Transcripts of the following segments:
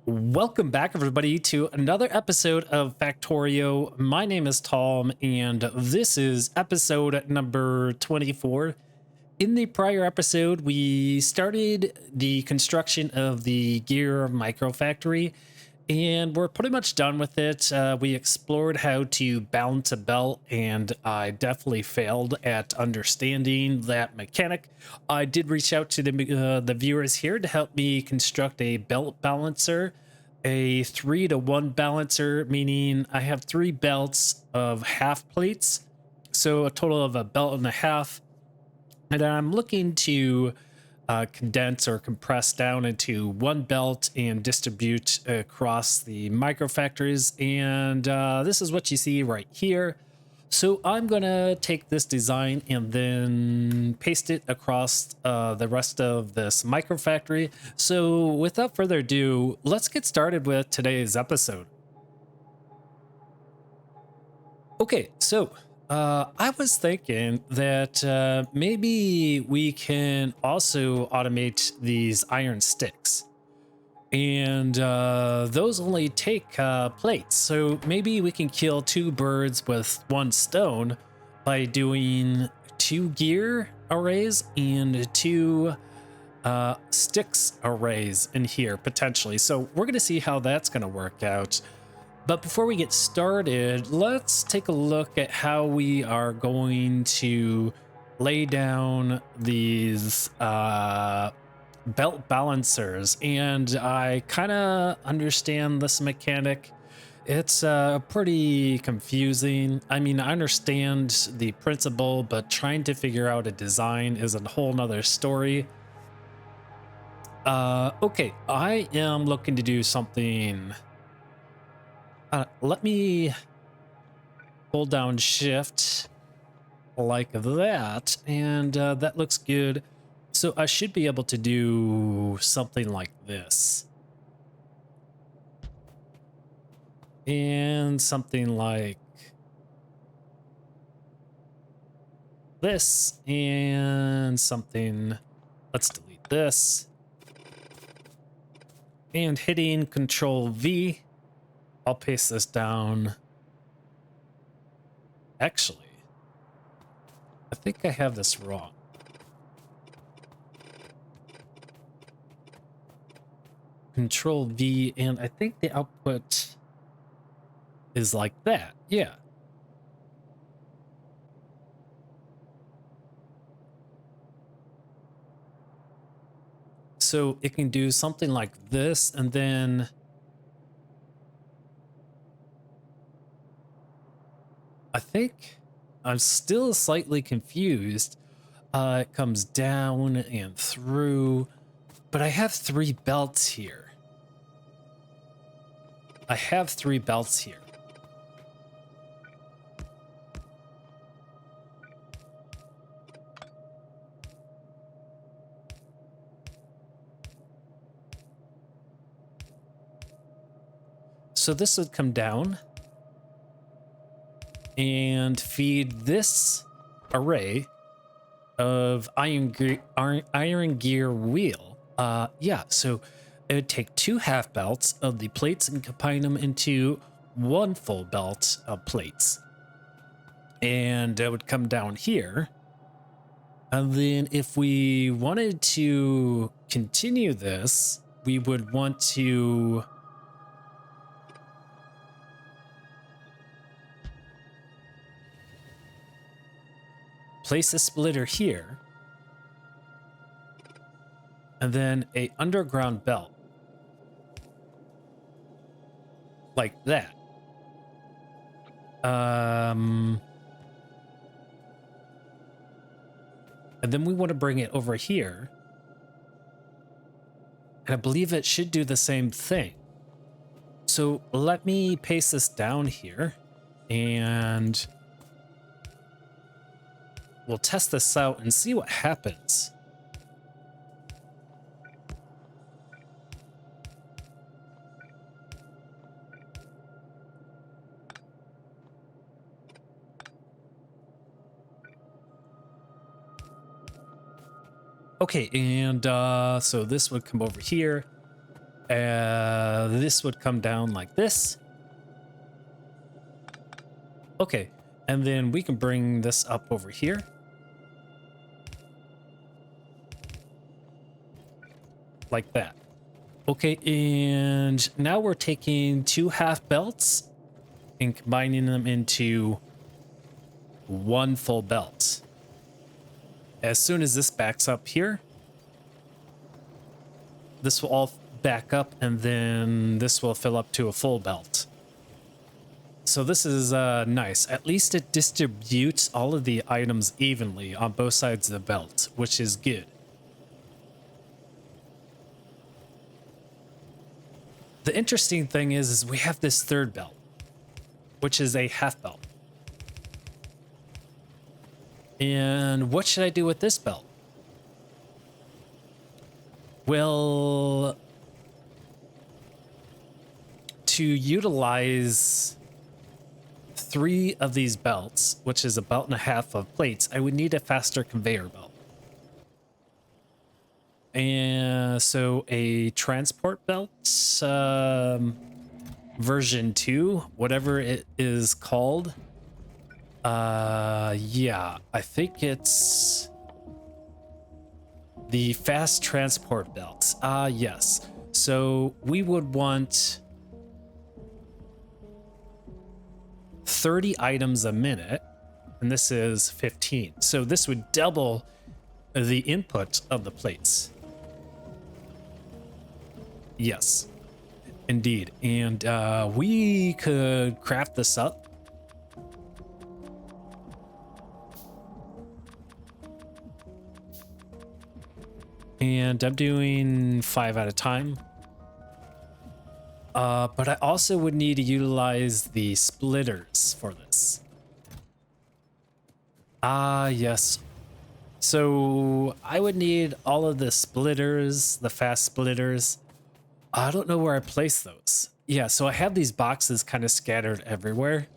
Welcome back, everybody, to another episode of Factorio. My name is Tom, and this is episode number 24. In the prior episode, we started the construction of the gear micro factory, and we're pretty much done with it. We explored how to balance a belt, and I definitely failed at understanding that mechanic. I did reach out to the viewers here to help me construct a belt balancer, a 3-to-1 balancer, meaning I have 3 belts of half plates, so a total of a belt and a half. And I'm looking to condense or compress down into one belt and distribute across the micro factories. And this is what you see right here. So I'm gonna take this design and then paste it across the rest of this micro factory. So without further ado, let's get started with today's episode. Okay, so I was thinking that maybe we can also automate these iron sticks. And those only take plates. So maybe we can kill 2 birds with 1 stone by doing 2 gear arrays and 2 sticks arrays in here potentially. So we're going to see how that's going to work out. But before we get started, let's take a look at how we are going to lay down these belt balancers. And I kind of understand this mechanic. It's pretty confusing. I mean, I understand the principle, but trying to figure out a design is a whole nother story. Okay, I am looking to do something. Let me hold down shift like that, and that looks good. So I should be able to do something like this. And something like this, and something, let's delete this. And hitting Control V, I'll paste this down. Actually, I think I have this wrong. Control V, and I think the output is like that. Yeah. So it can do something like this, and then I think I'm still slightly confused. It comes down and through, but I have 3 belts here. I have 3 belts here. So this would come down and feed this array of iron gear wheel. Yeah, so it would take 2 half belts of the plates and combine them into 1 full belt of plates. And it would come down here. And then if we wanted to continue this, we would want to place a splitter here, and then a underground belt like that. And then we want to bring it over here, and I believe it should do the same thing. So let me paste this down here, and we'll test this out and see what happens. Okay, and so this would come over here, This would come down like this. Okay, and then we can bring this up over here. Like that. Okay, and now we're taking 2 half belts and combining them into 1 full belt. As soon as this backs up here, this will all back up, and then this will fill up to a full belt. So this is nice. At least it distributes all of the items evenly on both sides of the belt, which is good. The interesting thing is we have this 3rd belt, which is a half belt. And what should I do with this belt? Well, to utilize 3 of these belts, which is a belt and a half of plates, I would need a faster conveyor belt. And so a transport belt, version 2, whatever it is called. Yeah, I think it's the fast transport belts. Yes. So we would want 30 items a minute, and this is 15. So this would double the input of the plates. Yes, indeed. And we could craft this up. And I'm doing 5 at a time. But I also would need to utilize the splitters for this. Yes. So I would need all of the splitters, the fast splitters. I don't know where I place those. Yeah, so I have these boxes kind of scattered everywhere.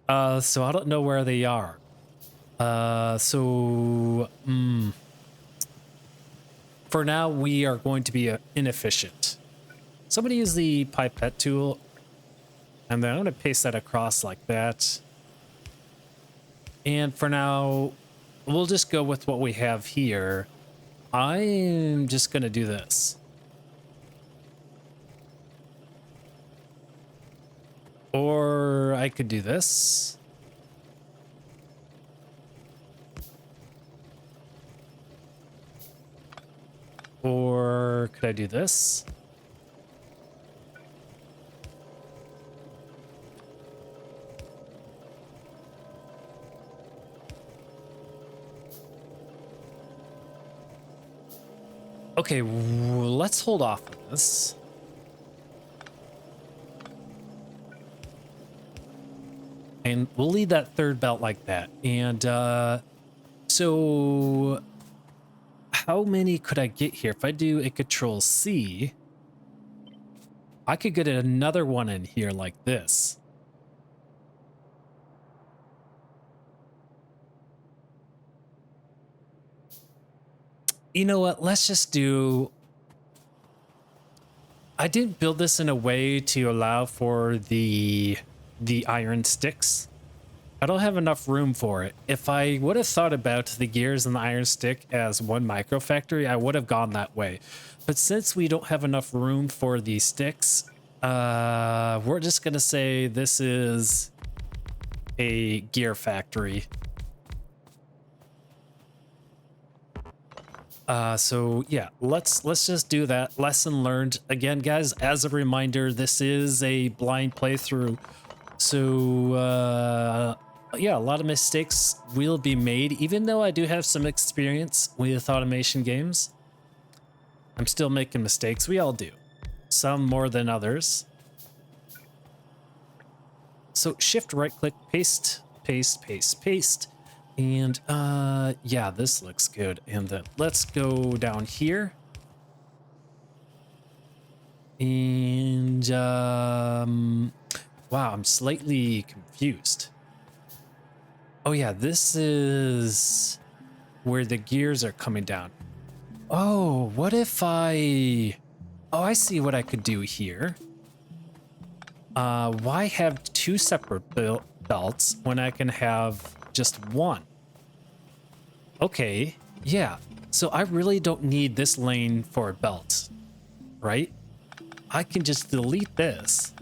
So I don't know where they are. For now, we are going to be inefficient. So I'm going to use the pipette tool, and then I'm going to paste that across like that. And for now, we'll just go with what we have here. I'm just going to do this. Or I could do this. Or could I do this? Okay, let's hold off on this. And we'll leave that 3rd belt like that. And so how many could I get here? If I do a Control C, I could get another one in here like this. You know what? Let's just do... I didn't build this in a way to allow for the iron sticks. I don't have enough room for it. If I would have thought about the gears and the iron stick as one micro factory, I would have gone that way. But since we don't have enough room for the sticks, we're just going to say this is a gear factory. So yeah, let's just do that. Lesson learned. Again, guys, as a reminder, this is a blind playthrough. So, yeah, a lot of mistakes will be made. Even though I do have some experience with automation games, I'm still making mistakes. We all do. Some more than others. So shift right click, paste, paste, paste, paste. And yeah, this looks good. And then let's go down here. And wow, I'm slightly confused. Oh yeah, this is where the gears are coming down. Oh, what if I Oh, I see what I could do here. Why have two separate belts when I can have just one? Okay, yeah. So I really don't need this lane for a belt, right? I can just delete this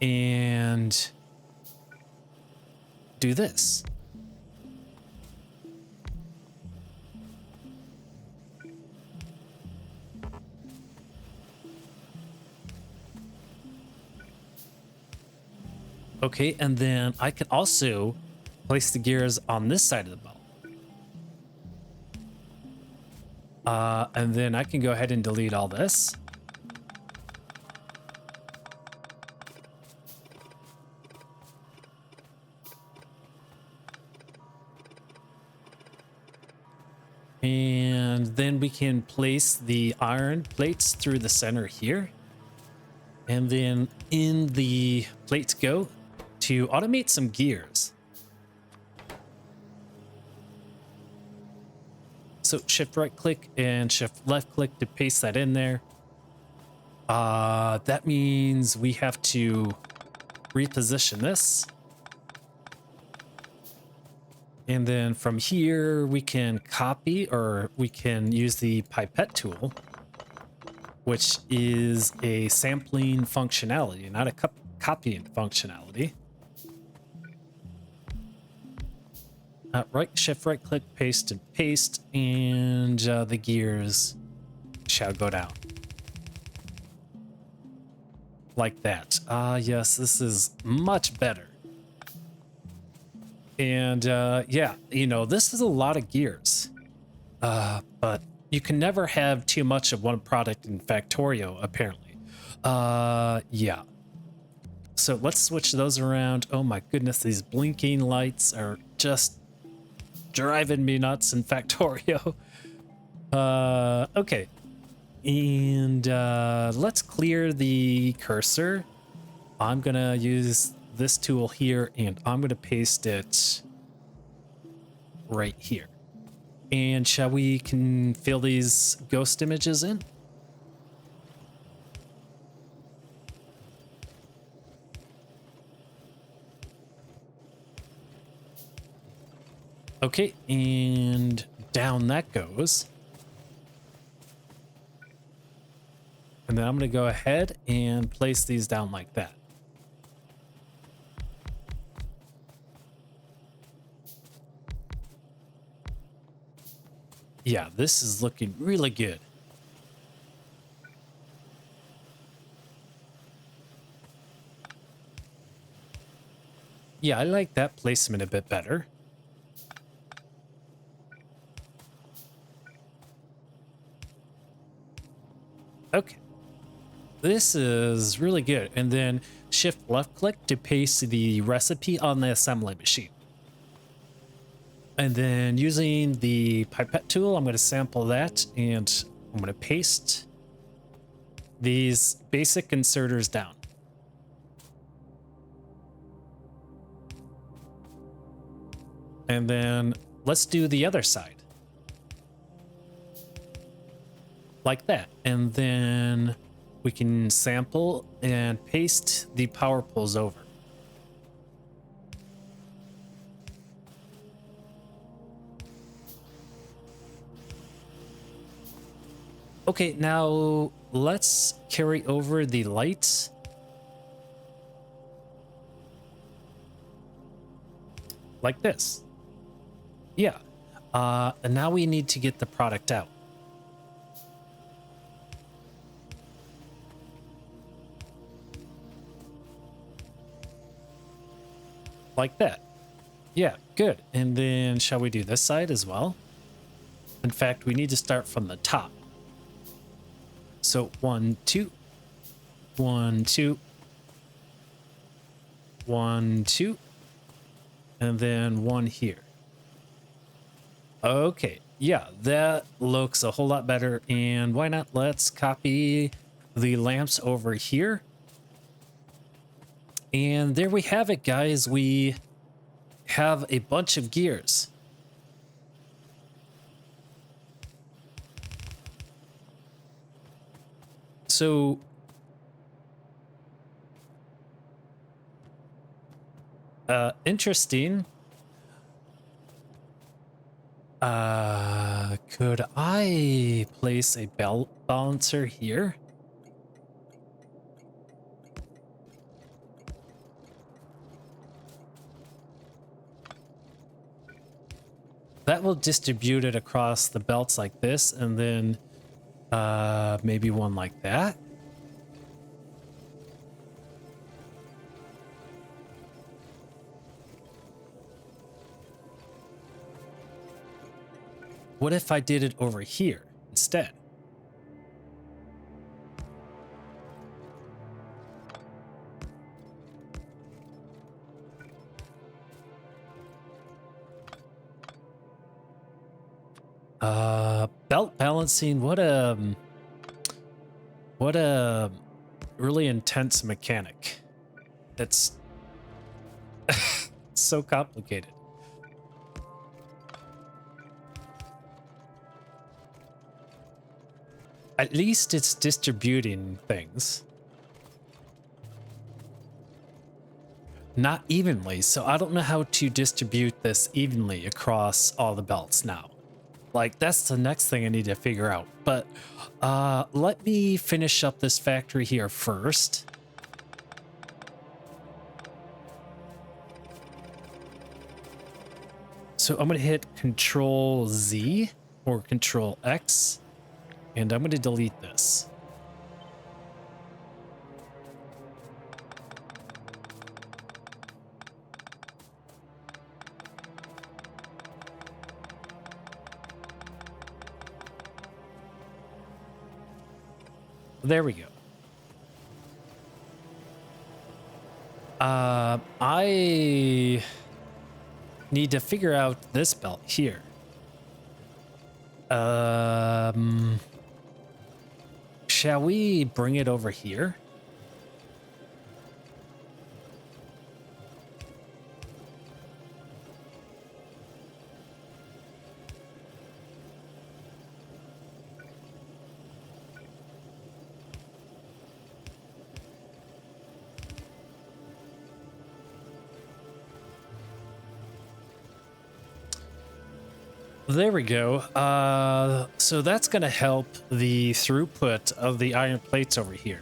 and do this. Okay, and then I can also place the gears on this side of the belt. And then I can go ahead and delete all this. And then we can place the iron plates through the center here. And then in the plates go to automate some gears. So shift right click and shift left click to paste that in there. That means we have to reposition this. And then from here, we can copy, or we can use the pipette tool, which is a sampling functionality, not a copying functionality. Shift right click, paste, and the gears shall go down. Like that. Yes, this is much better. And yeah, you know, this is a lot of gears, but you can never have too much of one product in Factorio, apparently. Yeah. So let's switch those around. Oh my goodness, these blinking lights are just driving me nuts in Factorio. Okay. And let's clear the cursor. I'm gonna use this tool here, and I'm going to paste it right here. And shall we can fill these ghost images in? Okay, and down that goes. And then I'm going to go ahead and place these down like that. Yeah, this is looking really good. Yeah, I like that placement a bit better. Okay. This is really good. And then shift left click to paste the recipe on the assembly machine. And then using the pipette tool, I'm going to sample that, and I'm going to paste these basic inserters down. And then let's do the other side. Like that. And then we can sample and paste the power poles over. Okay, now let's carry over the lights. Like this. Yeah. And now we need to get the product out. Like that. Yeah, good. And then shall we do this side as well? In fact, we need to start from the top. So 1, 2, 1, 2, 1, 2, and then 1 here. Okay, yeah, that looks a whole lot better. And why not? Let's copy the lamps over here. And there we have it, guys. We have a bunch of gears. So interesting. Could I place a belt balancer here? That will distribute it across the belts like this, and then maybe one like that. What if I did it over here instead? Belt balancing, what a really intense mechanic. That's so complicated. At least it's distributing things. Not evenly, so I don't know how to distribute this evenly across all the belts now. Like, that's the next thing I need to figure out. But let me finish up this factory here first. So I'm going to hit Control Z or Control X, and I'm going to delete this. There we go. I need to figure out this belt here. Shall we bring it over here? There we go. So that's going to help the throughput of the iron plates over here.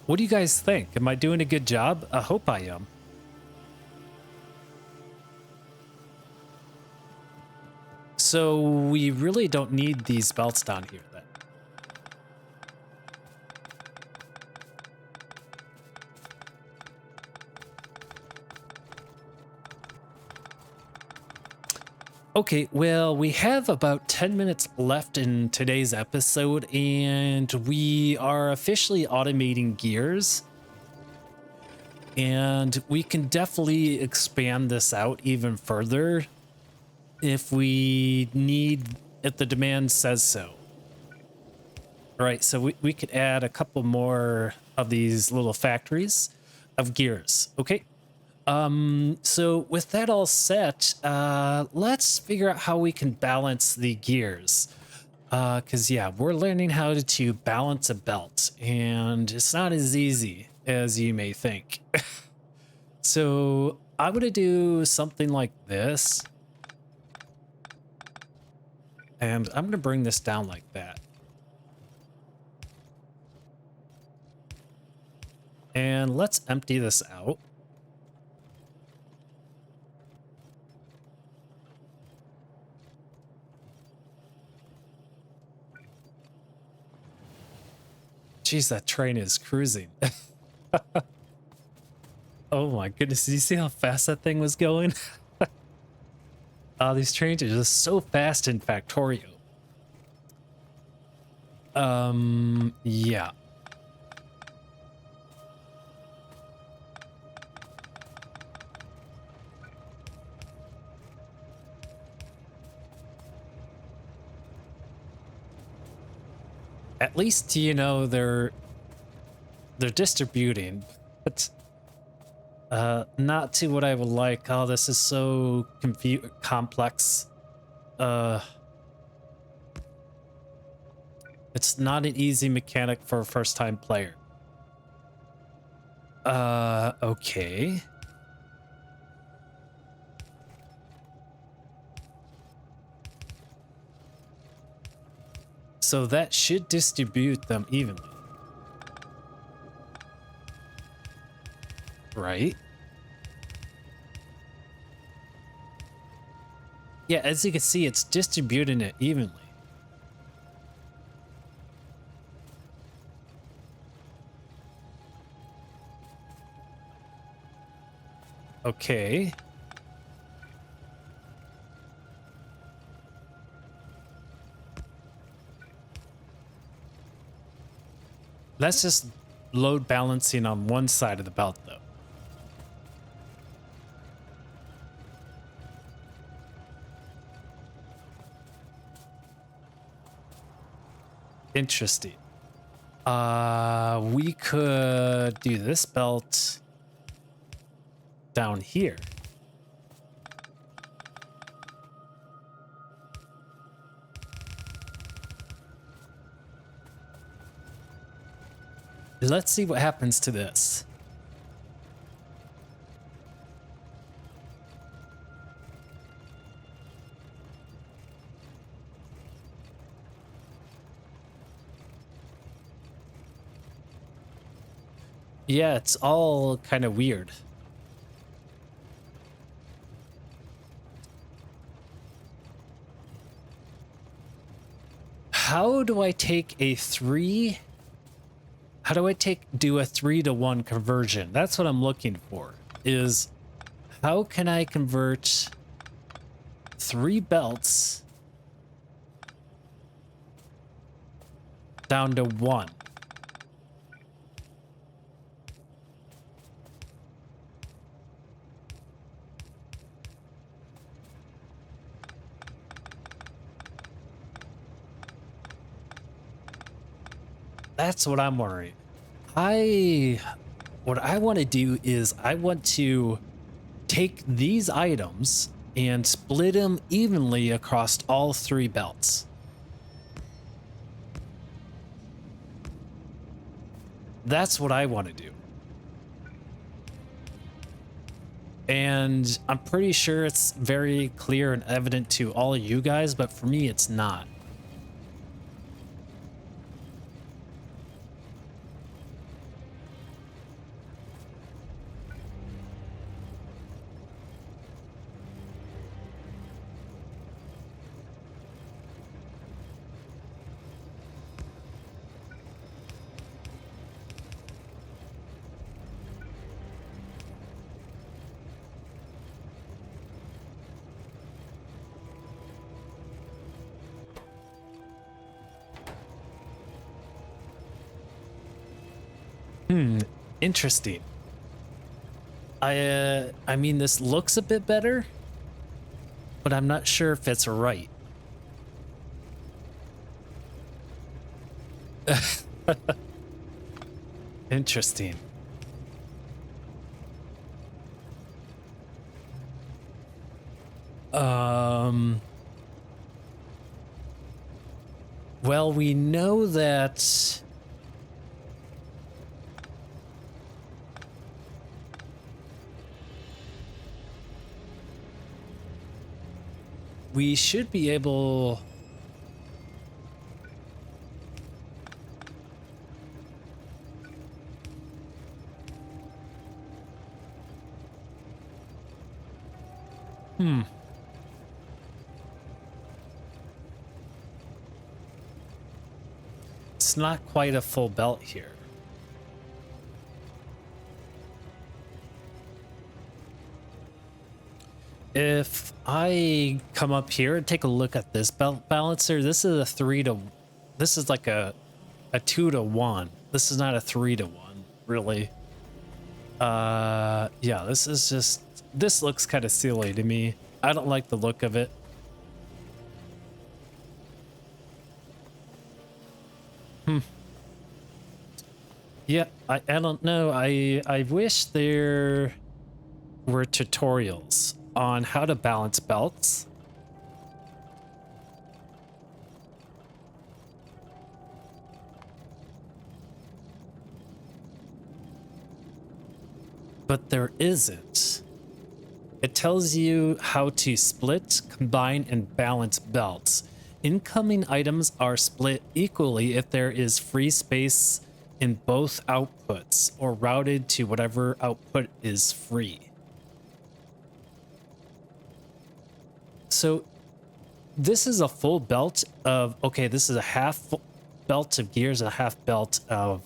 What do you guys think? Am I doing a good job? I hope I am. So we really don't need these belts down here then. Okay, well, we have about 10 minutes left in today's episode, and we are officially automating gears. And we can definitely expand this out even further if we need, if the demand says so. All right, so we could add a couple more of these little factories of gears, okay? So with that all set, let's figure out how we can balance the gears. Cause yeah, we're learning how to balance a belt, and it's not as easy as you may think. So I'm gonna do something like this. And I'm gonna bring this down like that. And let's empty this out. Jeez, that train is cruising. Oh my goodness, did you see how fast that thing was going? These trains are just so fast in Factorio. Yeah. At least, you know, they're distributing, but not to what I would like. Oh, this is so complex. It's not an easy mechanic for a first-time player. Okay. So that should distribute them evenly. Right? Yeah, as you can see, it's distributing it evenly. Okay. That's just load balancing on one side of the belt, though. Interesting. We could do this belt down here. Let's see what happens to this. Yeah, it's all kind of weird. How do I take a 3? How do I do a 3-to-1 conversion? That's what I'm looking for. Is how can I convert 3 belts down to 1? That's what I'm worried. What I want to do is I want to take these items and split them evenly across all 3 belts. That's what I want to do. And I'm pretty sure it's very clear and evident to all of you guys, but for me, it's not. Interesting. I mean, this looks a bit better, but I'm not sure if it's right. Interesting. Well, we know that we should be able. It's not quite a full belt here. If I come up here and take a look at this belt balancer, this is a 3 to, this is like a 2 to 1. This is not a 3 to 1, really. Yeah, this is just, this looks kind of silly to me. I don't like the look of it. Yeah, I don't know. I wish there were tutorials on how to balance belts. but there isn't. It tells you how to split, combine, and balance belts. Incoming items are split equally if there is free space in both outputs or routed to whatever output is free. So this is a full belt of, okay, this is a half belt of gears and a half belt of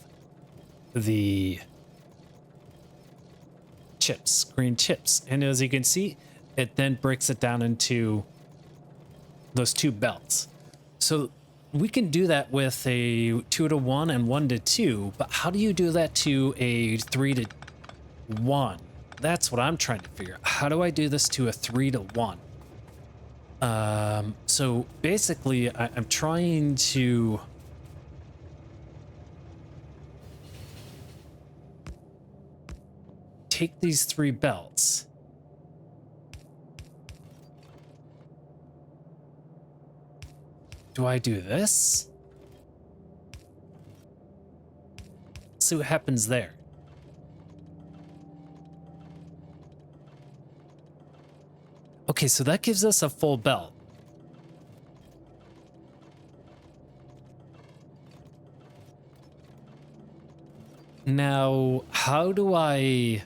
the chips, green chips. And as you can see, it then breaks it down into those two belts. So we can do that with a 2 to 1 and 1 to 2, but how do you do that to a 3 to 1? That's what I'm trying to figure out. How do I do this to a 3 to 1? So basically I'm trying to take these three belts. Do I do this? Let's see what happens there. Okay, so that gives us a full belt. Now, how do I...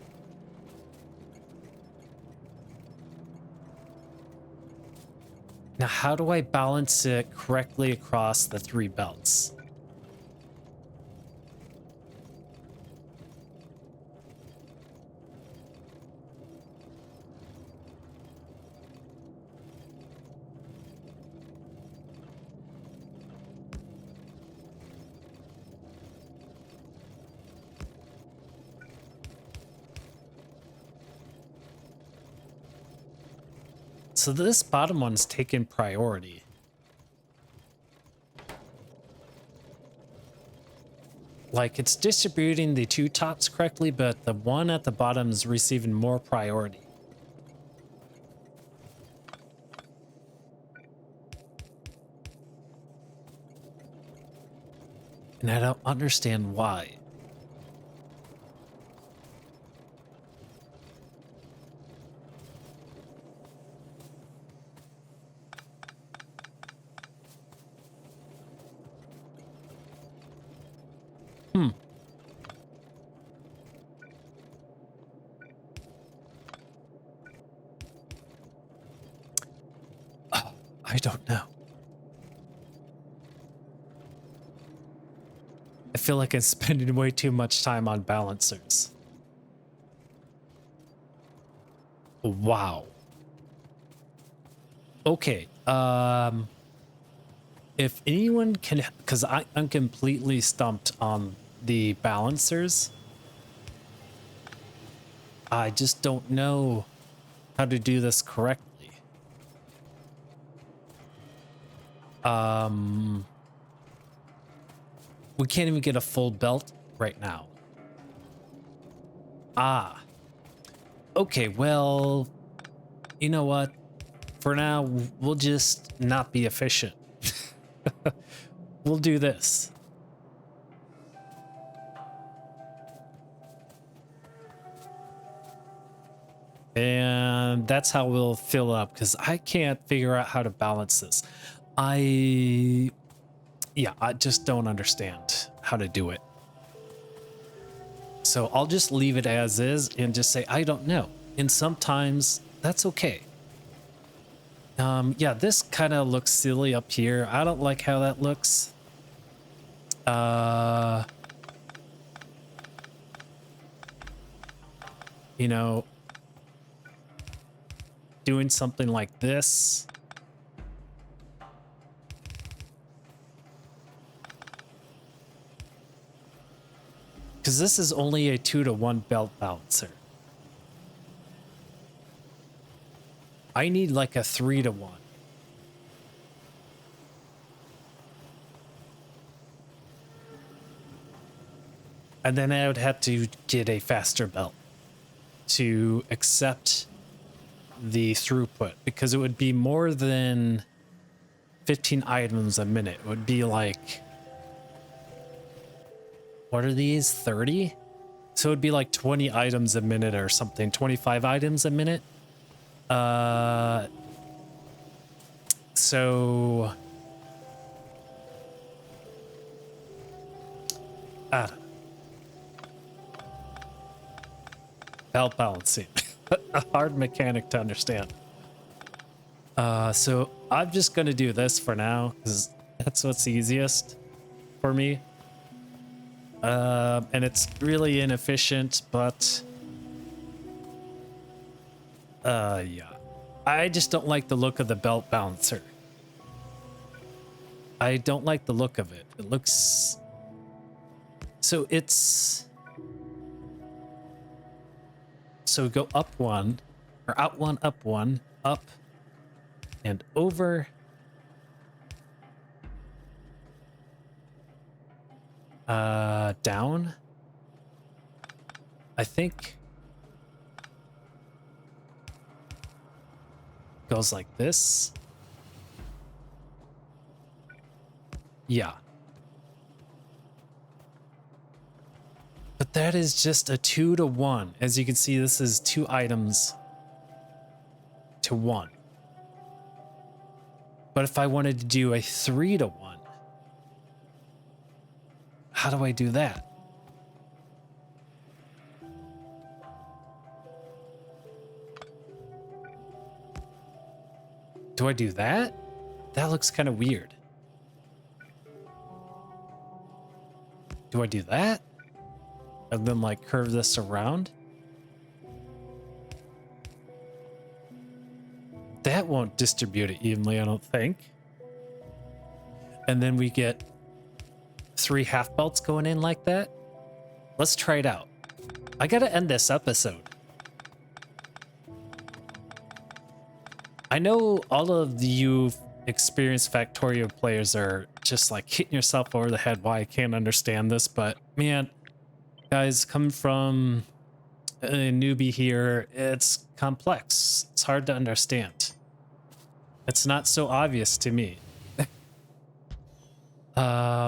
Now, how do I balance it correctly across the three belts? So this bottom one's taken priority. Like, it's distributing the two tops correctly, but the one at the bottom is receiving more priority. And I don't understand why. I don't know. I feel like I'm spending way too much time on balancers. Wow. Okay. If anyone can, because I'm completely stumped on the balancers. I just don't know how to do this correctly. We can't even get a full belt right now. Ah. Okay, well, you know what? For now, we'll just not be efficient. We'll do this. And that's how we'll fill up, because I can't figure out how to balance this. I just don't understand how to do it. So I'll just leave it as is and just say, I don't know. And sometimes that's okay. Yeah, this kind of looks silly up here. I don't like how that looks. You know, doing something like this. Because this is only a 2 to 1 belt balancer. I need like a 3 to 1. And then I would have to get a faster belt to accept the throughput, because it would be more than 15 items a minute. It would be like, what are these, 30? So it'd be like 20 items a minute or something, 25 items a minute. So I don't know. Belt balancing, a hard mechanic to understand. So I'm just gonna do this for now because that's what's easiest for me. And it's really inefficient, but yeah. I just don't like the look of the belt balancer. I don't like the look of it. It looks... So it's... So go up one, or out one, up, and over. Down. I think goes like this. Yeah. But that is just a 2 to 1. As you can see, this is 2 items to 1. But if I wanted to do a 3 to 1, how do I do that? Do I do that? That looks kind of weird. Do I do that? And then like curve this around? That won't distribute it evenly, I don't think. And then we get 3 half belts going in like that. Let's try it out. I gotta end this episode. I know all of you experienced Factorio players are just like hitting yourself over the head why I can't understand this, but man, guys, coming from a newbie here, it's complex. It's hard to understand. It's not so obvious to me.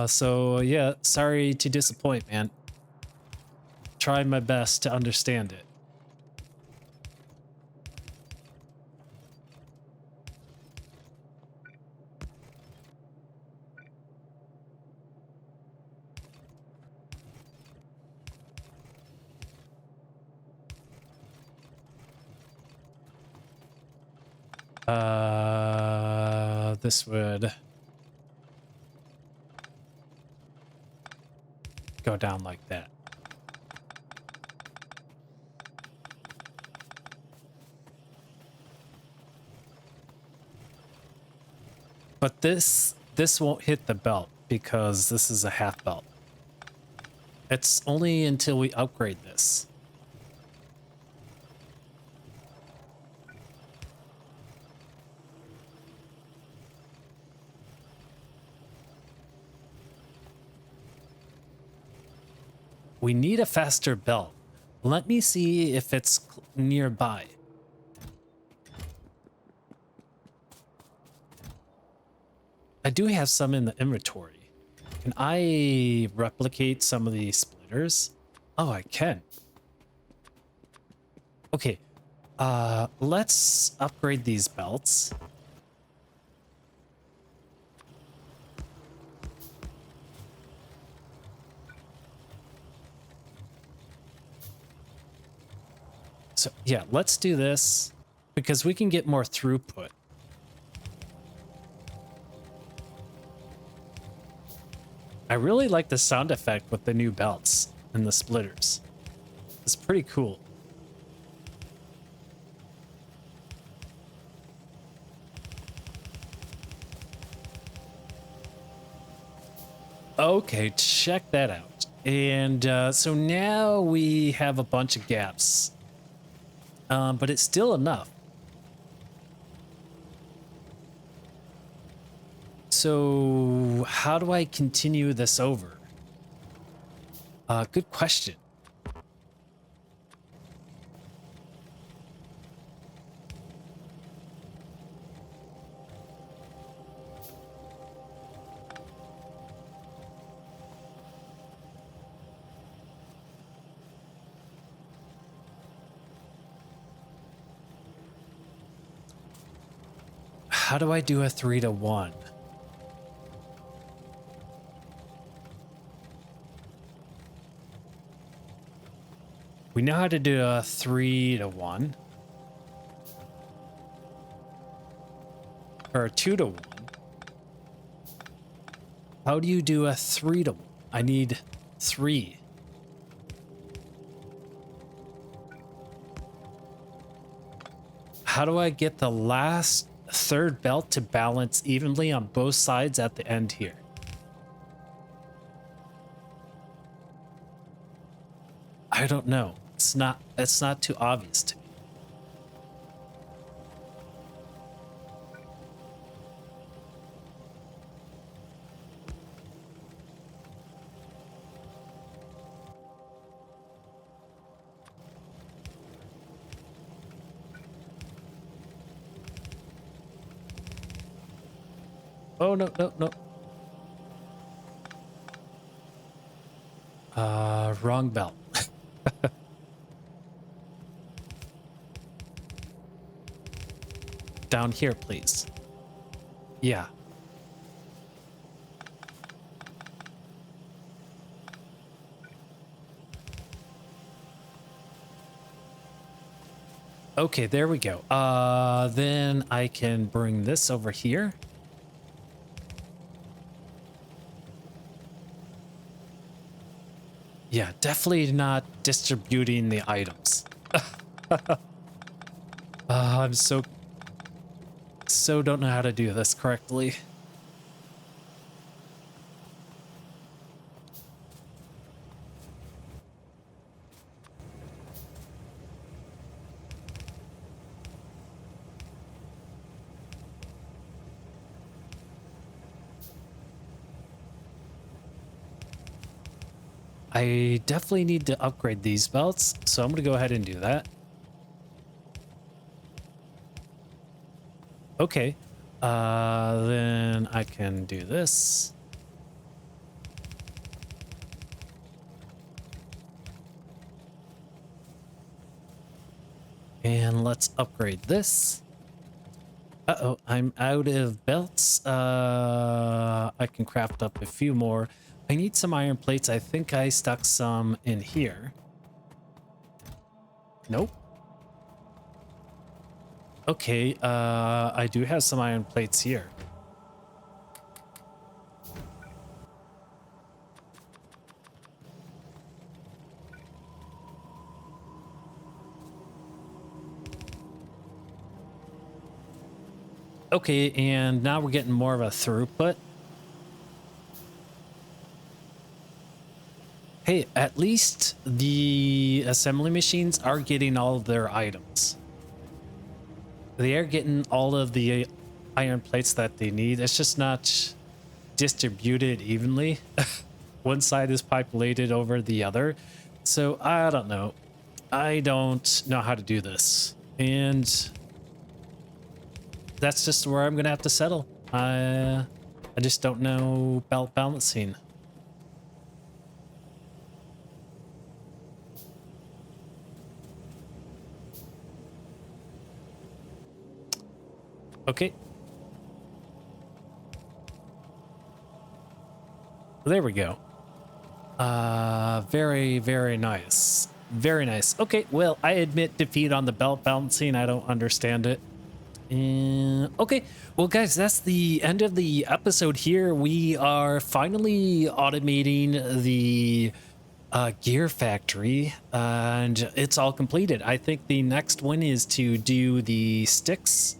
So yeah, sorry to disappoint, man. Tried my best to understand it. This would go down like that. But this won't hit the belt because this is a half belt. It's only until we upgrade this. We need a faster belt. Let me see if it's nearby. I do have some in the inventory. Can I replicate some of these splitters? Oh, I can. Okay. Let's upgrade these belts. So yeah, let's do this because we can get more throughput. I really like the sound effect with the new belts and the splitters. It's pretty cool. Okay, check that out. And so now we have a bunch of gaps. But it's still enough. So how do I continue this over? Good question. How do I do a 3-to-1? We know how to do a 3-to-1. Or a 2-to-1. How do you do a 3-to-1? I need 3. How do I get the last third belt to balance evenly on both sides at the end here? I don't know. It's not too obvious to me. Oh, no, no, no. Wrong belt. Down here, please. Yeah. Okay, there we go. Then I can bring this over here. Yeah, definitely not distributing the items. I'm so don't know how to do this correctly. I definitely need to upgrade these belts, so I'm gonna go ahead and do that. Okay, then I can do this. And let's upgrade this. Uh-oh, I'm out of belts. I can craft up a few more. I need some iron plates. I think I stuck some in here. Nope. Okay, I do have some iron plates here. Okay, and now we're getting more of a throughput. Hey, at least the assembly machines are getting all of their items. They are getting all of the iron plates that they need. It's just not distributed evenly. One side is populated over the other. So I don't know. I don't know how to do this. And that's just where I'm going to have to settle. I just don't know belt balancing. Okay. There we go. Very, very nice. Very nice. Okay, well, I admit defeat on the belt balancing. I don't understand it. Okay, well, guys, that's the end of the episode here. We are finally automating the gear factory, and it's all completed. I think the next one is to do the sticks.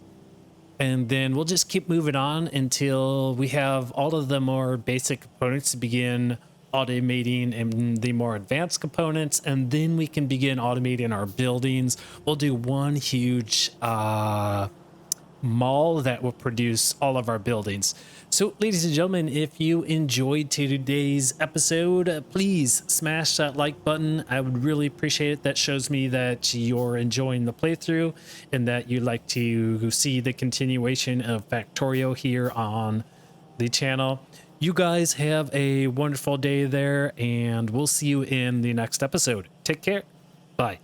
And then we'll just keep moving on until we have all of the more basic components to begin automating and the more advanced components. And then we can begin automating our buildings. We'll do one huge mall that will produce all of our buildings. So, ladies and gentlemen, if you enjoyed today's episode, please smash that like button. I would really appreciate it. That shows me that you're enjoying the playthrough and that you'd like to see the continuation of Factorio here on the channel. You guys have a wonderful day there, and we'll see you in the next episode. Take care. Bye.